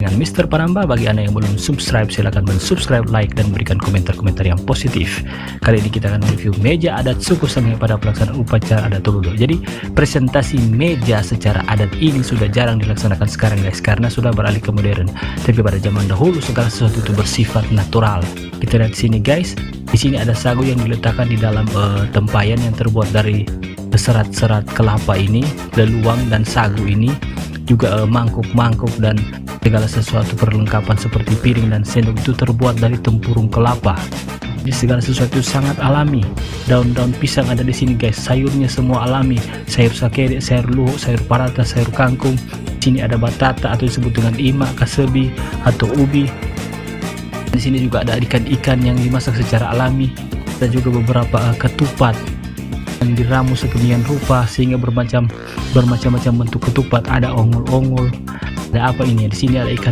dengan Mr. Paramba. Bagi Anda yang belum subscribe, silahkan subscribe, like, dan berikan komentar-komentar yang positif. Kali ini kita akan review meja adat suku Sanghe pada pelaksanaan upacara adat Tolodo. Jadi presentasi meja secara adat ini sudah jarang dilaksanakan sekarang guys, karena sudah beralih ke modern. Tapi pada zaman dahulu segala sesuatu itu bersifat natural. Kita lihat sini guys, di sini ada sagu yang diletakkan di dalam tempayan yang terbuat dari serat-serat kelapa ini, leluang dan sagu ini, juga mangkuk-mangkuk dan segala sesuatu perlengkapan seperti piring dan sendok itu terbuat dari tempurung kelapa. Jadi segala sesuatu sangat alami. Daun-daun pisang ada di sini guys, sayurnya semua alami, sayur sakere, sayur luhu, sayur parata, sayur kangkung. Di sini ada batata atau disebut dengan ima, kasebi atau ubi. Di sini juga ada ikan-ikan yang dimasak secara alami, dan juga beberapa ketupat yang diramu sedemikian rupa sehingga bermacam-macam bentuk ketupat. Ada ongol-ongol, ada apa ini? Di sini ada ikan